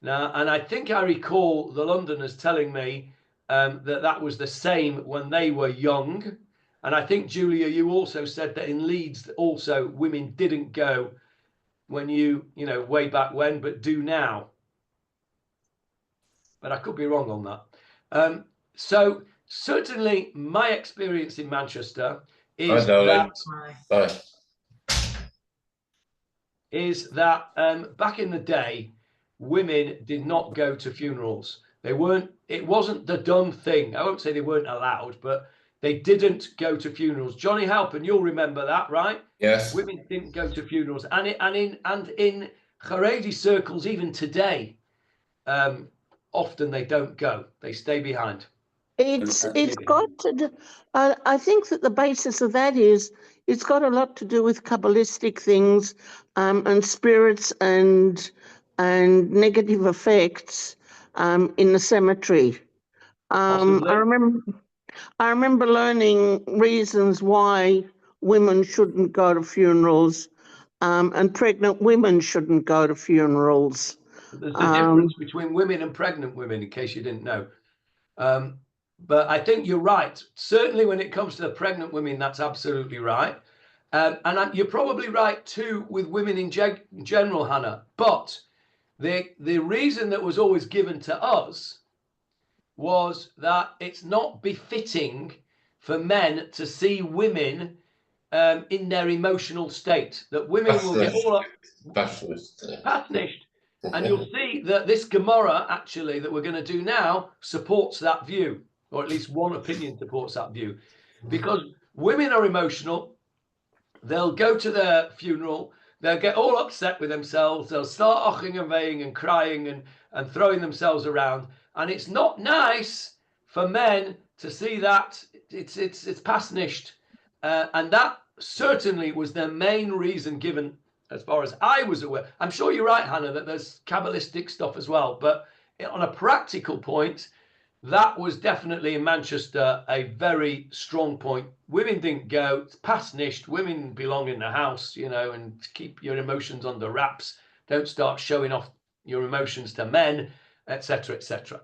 Now, and I think I recall the Londoners telling me that was the same when they were young. And I think, Julia, you also said that in Leeds also women didn't go when way back when, but do now. But I could be wrong on that. So certainly my experience in Manchester is darling. Bye. Back in the day, women did not go to funerals. It wasn't the done thing. I won't say they weren't allowed, but they didn't go to funerals. Johnny Halpin, you'll remember that, right? Yes. Women didn't go to funerals, and in Haredi circles even today, often they don't go. They stay behind. It's got to do, I think that the basis of that is it's got a lot to do with Kabbalistic things and spirits and negative effects in the cemetery. I remember learning reasons why women shouldn't go to funerals and pregnant women shouldn't go to funerals. There's a difference between women and pregnant women, in case you didn't know. But I think you're right. Certainly when it comes to the pregnant women, that's absolutely right. And you're probably right too with women in general, Hannah. But the reason that was always given to us was that it's not befitting for men to see women in their emotional state. That women will get all up passionate. And you'll see that this Gemarah, actually, that we're going to do now, supports that view, or at least one opinion supports that view. Because women are emotional, they'll go to their funeral, they'll get all upset with themselves, they'll start aching and weighing and crying and throwing themselves around. And it's not nice for men to see that. It's pasnished. And that certainly was the main reason given, as far as I was aware. I'm sure you're right, Hannah, that there's Kabbalistic stuff as well. But on a practical point, that was definitely in Manchester a very strong point. Women didn't go. It's pasnished. Women belong in the house, and keep your emotions under wraps. Don't start showing off your emotions to men, etc., etc.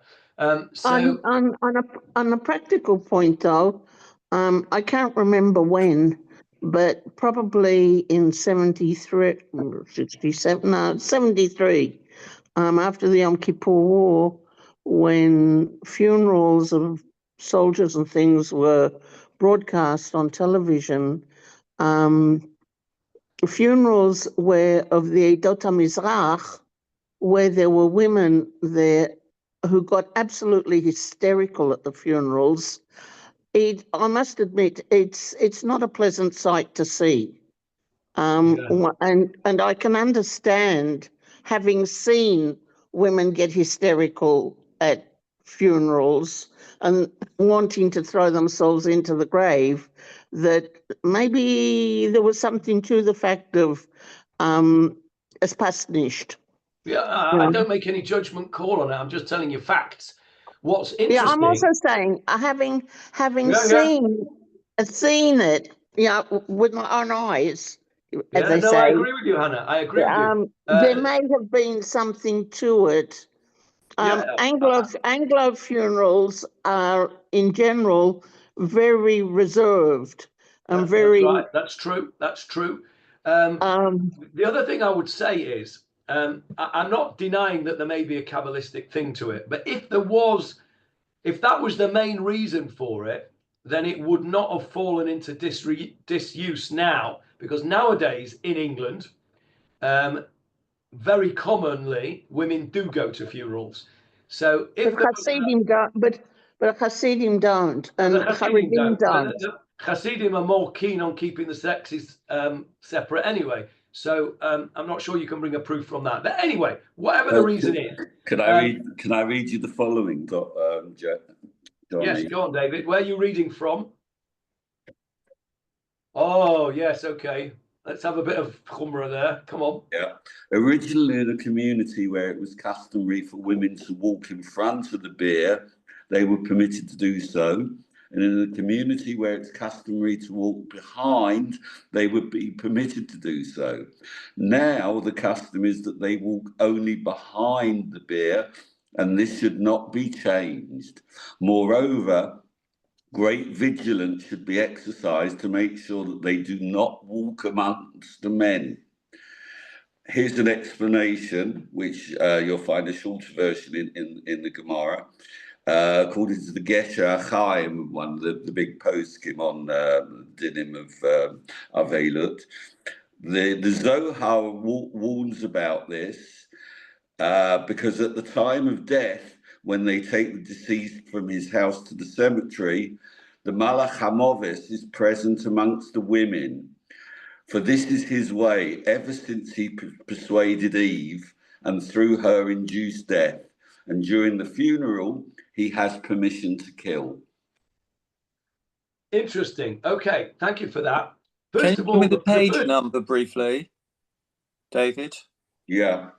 So on a practical point, though, I can't remember when, but probably in 73, 67, no, 73, after the Yom Kippur War, when funerals of soldiers and things were broadcast on television, funerals were of the Edot HaMizrach, where there were women there who got absolutely hysterical at the funerals. I must admit, it's not a pleasant sight to see. And I can understand, having seen women get hysterical at funerals and wanting to throw themselves into the grave, that maybe there was something to the fact of as pasnished. Yeah, I don't make any judgment call on it. I'm just telling you facts. What's interesting? Yeah, I'm also saying, having seen it, with my own eyes, as they say. I agree with you, Hannah. I agree with you. There may have been something to it. Anglo funerals are, in general, very reserved and very. That's right. That's true. That's true. The other thing I would say is, I'm not denying that there may be a Kabbalistic thing to it, but if that was the main reason for it, then it would not have fallen into disuse now, because nowadays in England, very commonly women do go to funerals. So if Hasidim don't, but Hasidim don't, and Haredim don't. Hasidim are more keen on keeping the sexes separate anyway. So I'm not sure you can bring a proof from that. But anyway, whatever the reason is. Can I read you the following, Johnny? Yes, go on, David. Where are you reading from? Oh, yes, okay. Let's have a bit of chumrah there. Come on. Yeah. Originally, in a community where it was customary for women to walk in front of the bier, they were permitted to do so. And in a community where it's customary to walk behind, they would be permitted to do so. Now, the custom is that they walk only behind the bier, and this should not be changed. Moreover, great vigilance should be exercised to make sure that they do not walk amongst the men. Here's an explanation, which you'll find a shorter version in the Gemarah. According to the Gesher Chaim, one of the big poskim on dinim of Avelut, the Zohar warns about this because at the time of death, when they take the deceased from his house to the cemetery, the Malach HaMoves is present amongst the women. For this is his way, ever since he persuaded Eve and through her induced death. And during the funeral, he has permission to kill. Interesting. Okay, thank you for that. Can First you of give all, me the page first- number briefly, David? Yeah.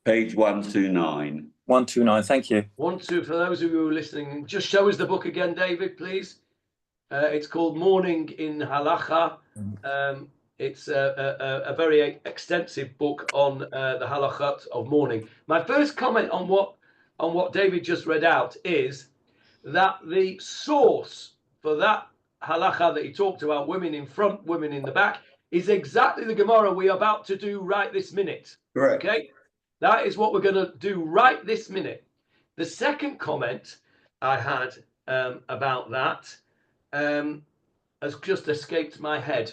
Page 129. 129, thank you. want to, for those of you who are listening, just show us the book again, David, please. It's called Mourning in Halacha. It's a very extensive book on the halachot of mourning. My first comment on what David just read out is that the source for that halacha that he talked about, women in front, women in the back, is exactly the Gemara we are about to do right this minute. Correct. Okay, that is what we're going to do right this minute. The second comment I had about that has just escaped my head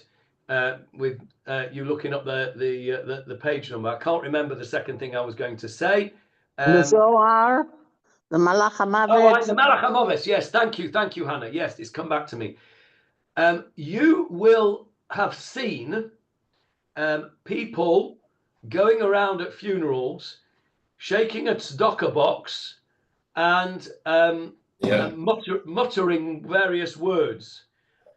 with you looking up the page number. I can't remember the second thing I was going to say. The Zohar, the Malach Oh, HaMavet. the Malach HaMoves. Yes, thank you, Hannah. Yes, it's come back to me. You will have seen people going around at funerals, shaking a tzedakah box, and muttering various words.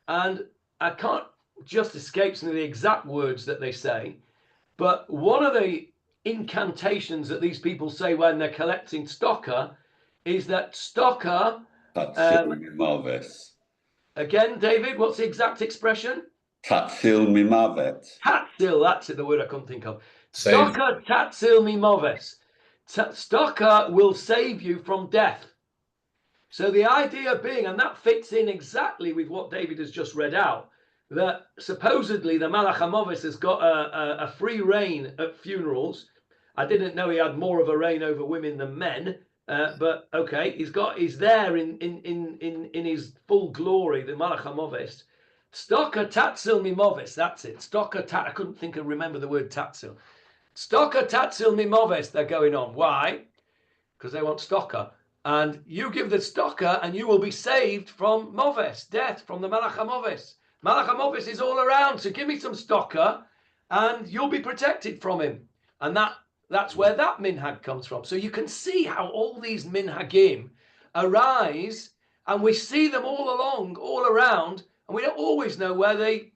And I can't, just escapes me the exact words that they say, but one of the incantations that these people say when they're collecting tzedakah is that tzedakah. Tatzil Again, David, what's the exact expression? Tatzil mimavet. Tatzil, that's it, the word I couldn't think of. Save. Tzedakah tatzil mimoves. Tzedakah will save you from death. So the idea being, and that fits in exactly with what David has just read out, that supposedly the Malach HaMoves has got a free reign at funerals. I didn't know he had more of a reign over women than men, but okay, he's there in his full glory, the Malach HaMoves. Tzedakah tatzil mimoves, that's it. Tzedakah I couldn't remember the word tatzil. Tzedakah tatzil mimoves, they're going on. Why? Because they want tzedakah. And you give the tzedakah and you will be saved from moves, death, from the Malach HaMoves. Malach HaMoves is all around, so give me some tzedakah and you'll be protected from him. And that's where that minhag comes from. So you can see how all these minhagim arise, and we see them all along, all around, and we don't always know where they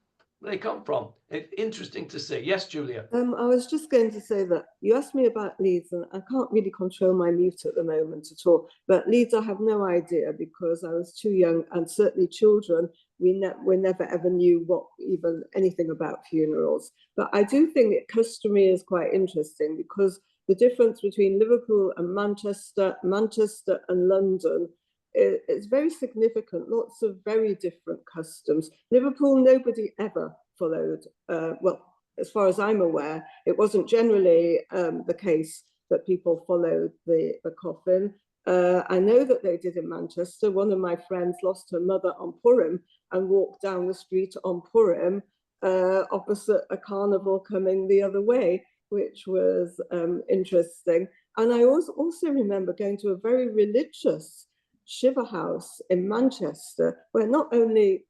come from. It's interesting to see. Yes, Julia. I was just going to say that you asked me about Leeds, and I can't really control my mute at the moment at all. But Leeds, I have no idea because I was too young, and certainly children, we never ever knew even anything about funerals. But I do think that customary is quite interesting because the difference between Liverpool and Manchester and London is very significant. Lots of very different customs. Liverpool, nobody ever followed, well, as far as I'm aware, it wasn't generally the case that people followed the coffin. I know that they did in Manchester. One of my friends lost her mother on Purim and walked down the street on Purim opposite a carnival coming the other way, which was interesting. And I also remember going to a very religious shiva house in Manchester, where not only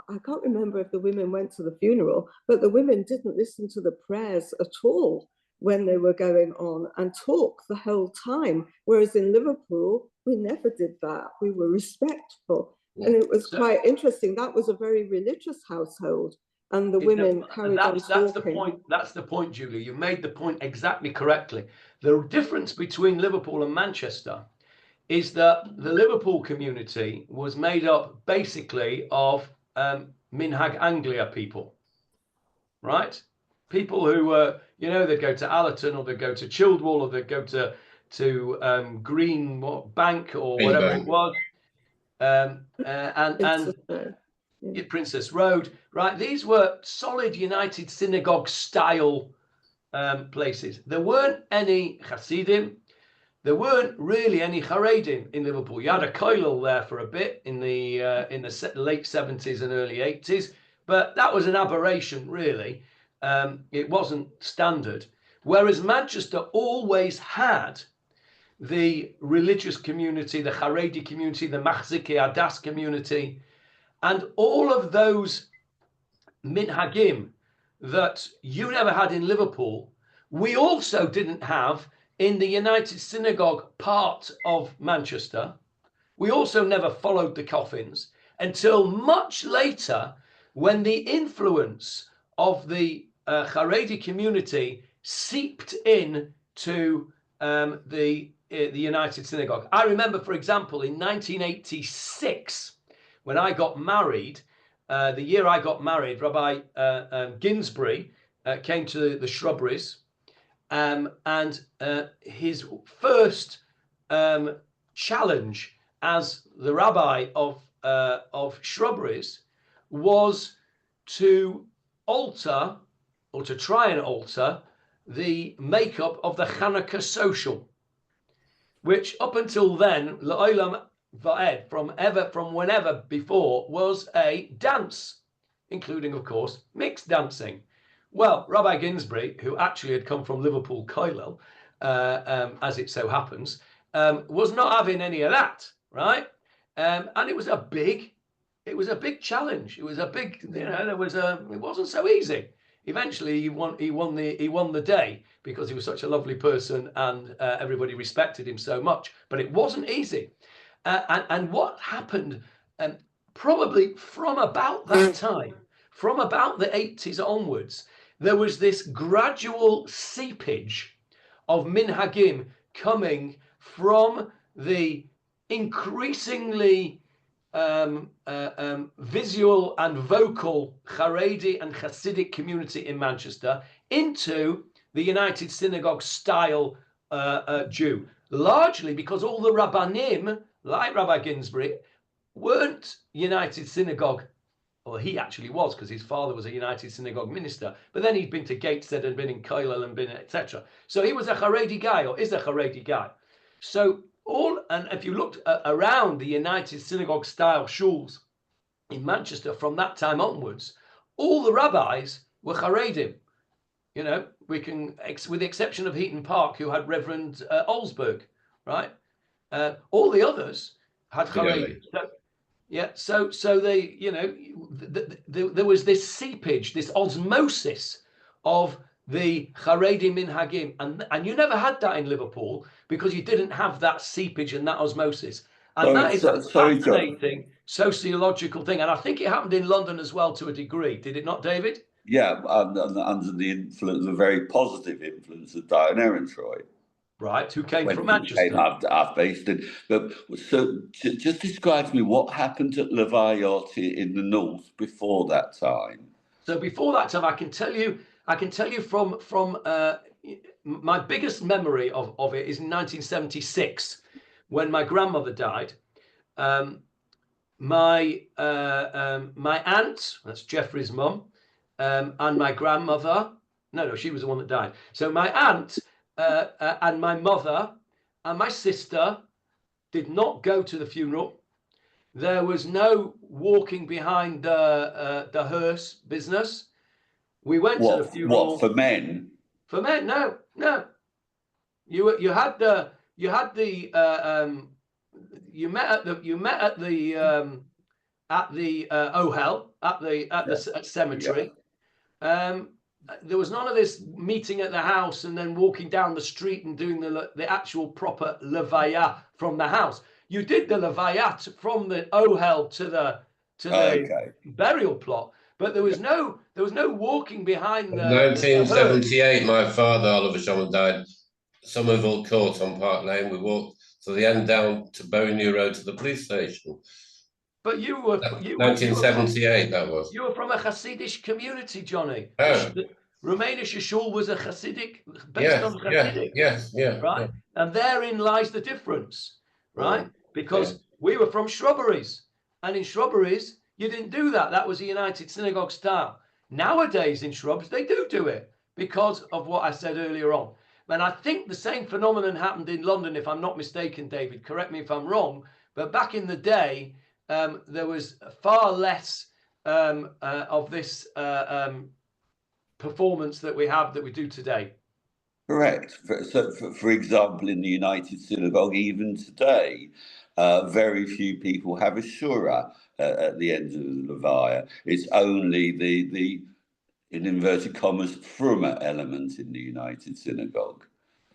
I can't remember if the women went to the funeral, but the women didn't listen to the prayers at all when they were going on and talk the whole time. Whereas in Liverpool, we never did that. We were respectful. And it was quite interesting. That was a very religious household. And the women carried on talking. That's the point. That's the point, Julie. You made the point exactly correctly. The difference between Liverpool and Manchester is that the Liverpool community was made up basically of Minhag Anglia people, right? People who were, you know, they'd go to Allerton or they'd go to Childwall or they'd go to Green Bank or whatever it was, Princess Road, right? These were solid United Synagogue style places. There weren't any Hasidim. There weren't really any Haredim in Liverpool. You had a kollel there for a bit in the late 70s and early 80s, but that was an aberration, really. It wasn't standard. Whereas Manchester always had the religious community, the Haredi community, the Machzikei Adas community, and all of those minhagim that you never had in Liverpool, we also didn't have in the United Synagogue part of Manchester. We also never followed the coffins until much later, when the influence of the Haredi community seeped in to the United Synagogue. I remember, for example, in 1986, when I got married, the year I got married, Rabbi Ginsbury came to the Shrubberies, and his first challenge as the rabbi of Shrubberies was to alter, or to try and alter, the makeup of the Hanukkah social, which up until then, La'olam Va'ed, from whenever before, was a dance, including, of course, mixed dancing. Well, Rabbi Ginsbury, who actually had come from Liverpool Kollel, as it so happens, was not having any of that, right? And it was a big challenge. It was a big, it wasn't so easy. Eventually, he won the day because he was such a lovely person and everybody respected him so much. But it wasn't easy. And what happened, probably from about that time, from about the 80s onwards, there was this gradual seepage of minhagim coming from the increasingly visual and vocal Haredi and Hasidic community in Manchester into the United Synagogue style Jew, largely because all the Rabbanim, like Rabbi Ginsbury, weren't United Synagogue. Well, he actually was, because his father was a United Synagogue minister, but then he'd been to Gateshead and been in Kollel and been etc. So he was a Haredi guy, or is a Haredi guy. So and if you looked around the United Synagogue style shuls in Manchester from that time onwards, all the rabbis were Haredim. You know, we can, with the exception of Heaton Park, who had Reverend Olsberg, right? All the others had Haredim. So they, there was this seepage, this osmosis of the Haredi minhagim, and you never had that in Liverpool because you didn't have that seepage and that osmosis, and that is a fascinating sociological thing, and I think it happened in London as well to a degree. Did it not, David? Yeah, under the influence, a very positive influence of Diane Ehrentreu. Right, who came from Manchester. Came up based in, but so just describe to me what happened at Levayot in the north before that time. So before that time, I can tell you from my biggest memory of it is in 1976, when my grandmother died. My aunt, that's Jeffrey's mum, and my grandmother. No, she was the one that died. So my aunt. And my mother and my sister did not go to the funeral. There was no walking behind the hearse business. We went to the funeral. What, for men? For men, no. You met at at the Ohel, at cemetery. There was none of this meeting at the house and then walking down the street and doing the actual proper levaya from the house. You did the levayat from the Ohel to the burial plot, but there was no walking behind the 1978, my father, Oliver Shulman, died Somerville Court on Park Lane. We walked to the end down to Bowney Road to the police station. But you were 1978. That was. You were from a Hasidic community, Johnny. Oh. Romania Shul was a Hasidic, based on Hasidic. Yes, right? Yeah. And therein lies the difference, right? Because we were from Shrubberies, and in Shrubberies you didn't do that. That was a United Synagogue style. Nowadays in Shrubs they do it because of what I said earlier on. And I think the same phenomenon happened in London, if I'm not mistaken, David. Correct me if I'm wrong. But back in the day, there was far less of this performance that we do today. Correct. For example, in the United Synagogue, even today, very few people have a shura at the end of the levaya. It's only the in inverted commas fruma element in the United Synagogue.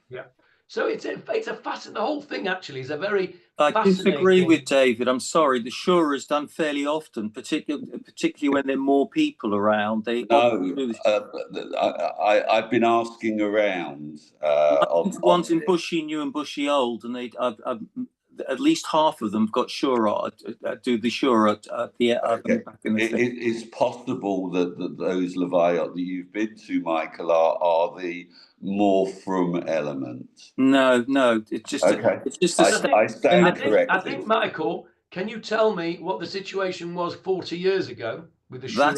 Yeah. So it's a fascinating. The whole thing actually is a very. I disagree with David. I'm sorry. The shura is done fairly often, particularly when there are more people around. I've been asking around. Ones in Bushy New and Bushy Old, and at least half of them have got shura. Do the shura at the back in the thing. It's possible that those levayot that you've been to, Michael, are the more from element. No, it's just okay. It's just I stand corrected. I think, Michael, can you tell me what the situation was 40 years ago with the shura?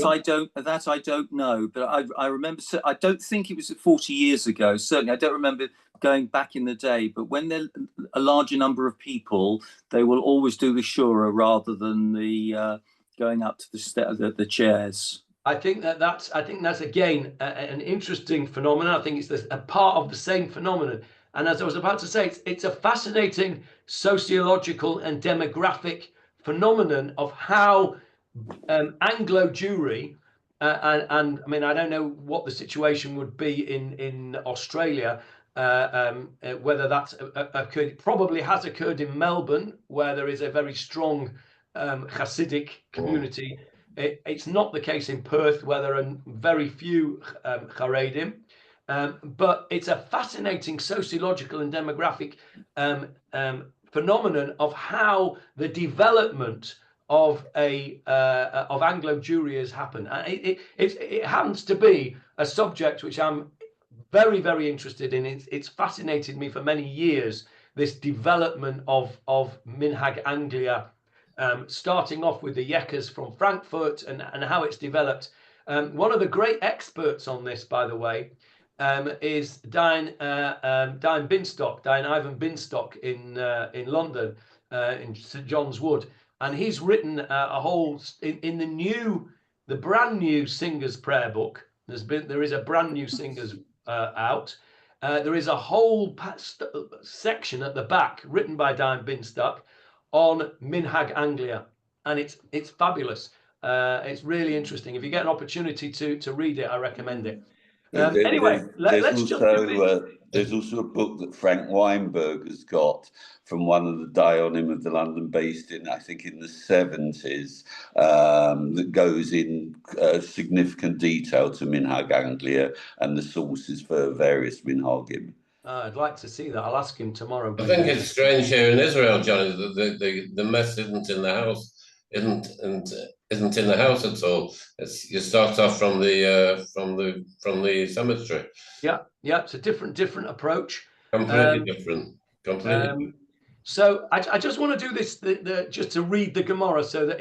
That I don't know, but I remember. I don't think it was 40 years ago. Certainly, I don't remember going back in the day. But when there's a larger number of people, they will always do the shura rather than the going up to the chairs. I think that's again an interesting phenomenon. I think it's a part of the same phenomenon. And as I was about to say, it's a fascinating sociological and demographic phenomenon of how Anglo Jewry, and I mean, I don't know what the situation would be in Australia, whether that's occurred. Probably has occurred in Melbourne, where there is a very strong Hasidic community. It's not the case in Perth, where there are very few Haredim. But it's a fascinating sociological and demographic phenomenon of how the development of Anglo Jewry has happened. It happens to be a subject which I'm very, very interested in. It's fascinated me for many years, this development of Minhag Anglia, starting off with the Yekkers from Frankfurt and how it's developed. One of the great experts on this, by the way, is Ivan Binstock in London, in St John's Wood, and he's written a whole in the brand new Singers Prayer book. There is a brand new Singers out. There is a whole section at the back written by Ivan Binstock on Minhag Anglia, and it's fabulous. It's really interesting. If you get an opportunity to read it, I recommend it. Anyway, there's also a book that Frank Weinberg has got from one of the Dayanim of the London Basin, I think in the 70s, that goes in significant detail to Minhag Anglia and the sources for various Minhagim. I'd like to see that. I'll ask him tomorrow. I think it's strange here in Israel, Johnny, that the mess isn't in the house, isn't in the house at all. You start off from the cemetery. Yeah, it's a different approach. Completely different. Completely. So I just want to do this just to read the Gemarah so that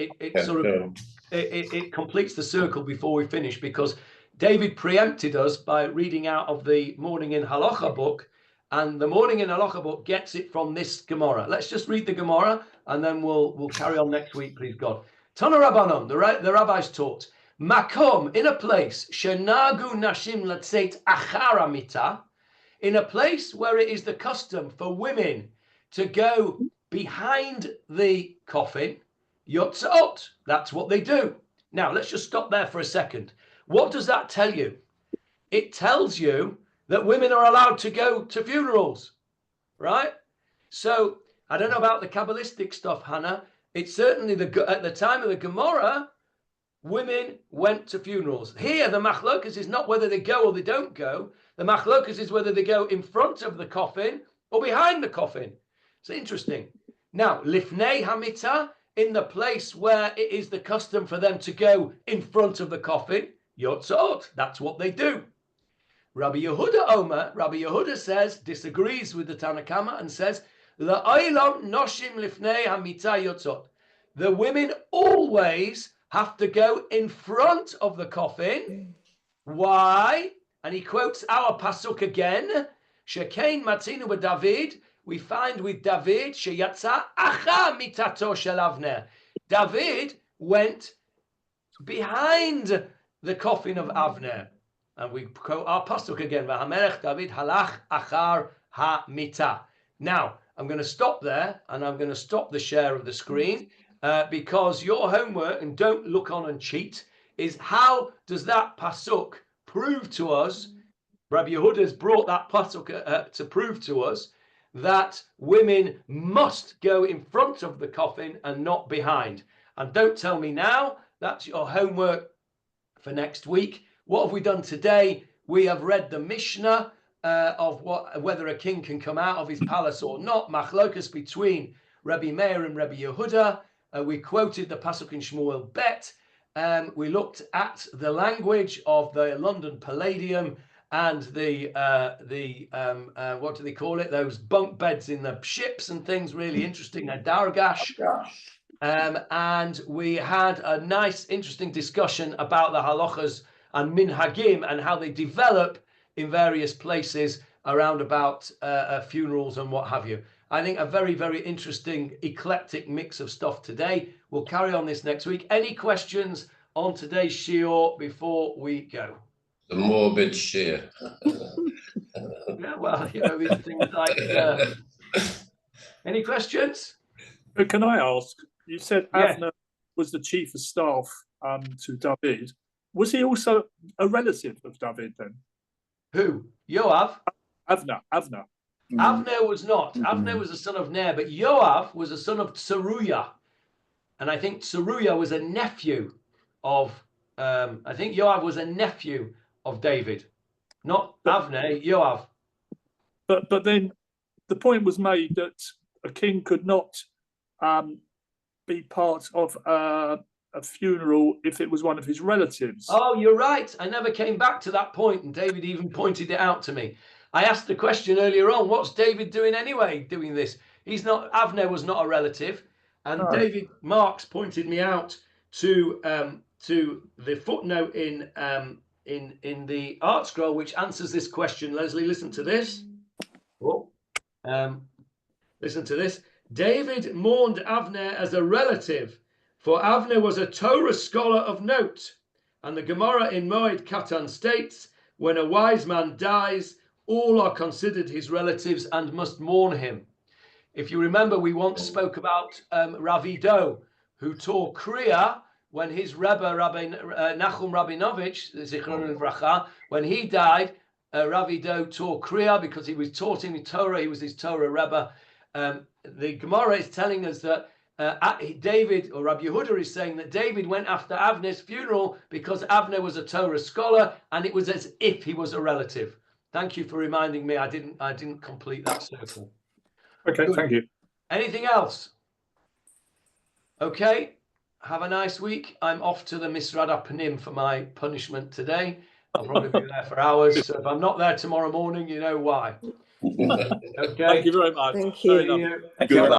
it completes the circle before we finish, because David preempted us by reading out of the Morning in Halacha book, and the Morning in Halacha book gets it from this Gemarah. Let's just read the Gemarah, and then we'll carry on next week, please God. Tana Rabbanon, the rabbis taught, Makom, in a place, shenagu nashim latzeit achara mita, in a place where it is the custom for women to go behind the coffin, yotzot. That's what they do. Now, let's just stop there for a second. What does that tell you? It tells you that women are allowed to go to funerals, right? So I don't know about the Kabbalistic stuff, Hannah. It's certainly at the time of the Gemarah, women went to funerals. Here, the machlokas is not whether they go or they don't go. The machlokas is whether they go in front of the coffin or behind the coffin. It's interesting. Now, lifnei hamita, in the place where it is the custom for them to go in front of the coffin, yotzot, that's what they do. Rabbi Yehuda says, disagrees with the Tanakama and says, la'olam noshim lifnei hamita yotzot. The women always have to go in front of the coffin. Why? And he quotes our pasuk again. Shekain matinu b'David. We find with David, sheyatza acha mitato shel Avner. David went behind the coffin of Avner. And we quote our pasuk again. V'hamelech David halach achar ha-mita. Now, I'm going to stop there, and I'm going to stop the share of the screen, because your homework, and don't look on and cheat, is how does that pasuk prove to us, Rabbi Yehuda has brought that pasuk to prove to us that women must go in front of the coffin and not behind. And don't tell me now, that's your homework for next week. What have we done today? We have read the Mishnah of whether a king can come out of his palace or not, machlokas between Rabbi Meir and Rabbi Yehuda. We quoted the pasuk in Shmuel Bet. We looked at the language of the London Palladium and the what do they call it? Those bunk beds in the ships and things. Really interesting. Dargash. And we had a nice, interesting discussion about the halachas and minhagim and how they develop in various places around about funerals and what have you. I think a very, very interesting, eclectic mix of stuff today. We'll carry on this next week. Any questions on today's shiur before we go? The morbid shiur. Yeah, well, you know, these things like... any questions? Can I ask, you said Avner was the chief of staff to David. Was he also a relative of David then? Who? Yoav? Avner. Avner was not. Avner was the son of Ner, but Yoav was a son of Tzeruiah. And I think Tzeruiah was a nephew of, I think Yoav was a nephew of David. Not Avner, Yoav. But then the point was made that a king could not be part of a funeral if it was one of his relatives. Oh, you're right. I never came back to that point, and David even pointed it out to me. I asked the question earlier on, what's David doing anyway, doing this? He's not, Avner was not a relative. And David Marks pointed me out to the footnote in the Art Scroll, which answers this question. Leslie, listen to this. Listen to this. David mourned Avner as a relative, for Avner was a Torah scholar of note. And the Gemarah in Moed Katan states, when a wise man dies, all are considered his relatives and must mourn him. If you remember, we once spoke about Ravido, who tore Kriya when his Rebbe, Rabbi Nachum Rabinovich, Zichron Livracha, when he died, Ravido tore Kriya because he was taught him Torah, he was his Torah Rebbe. The Gemarah is telling us that David, or Rabbi Yehuda is saying that David went after Avner's funeral because Avner was a Torah scholar, and it was as if he was a relative. Thank you for reminding me. I didn't complete that circle. Okay, thank you. Anything else? Okay, have a nice week. I'm off to the Misrad Panim for my punishment today. I'll probably be there for hours. So if I'm not there tomorrow morning, you know why. Okay. Thank you very much. Thank you. Thank you.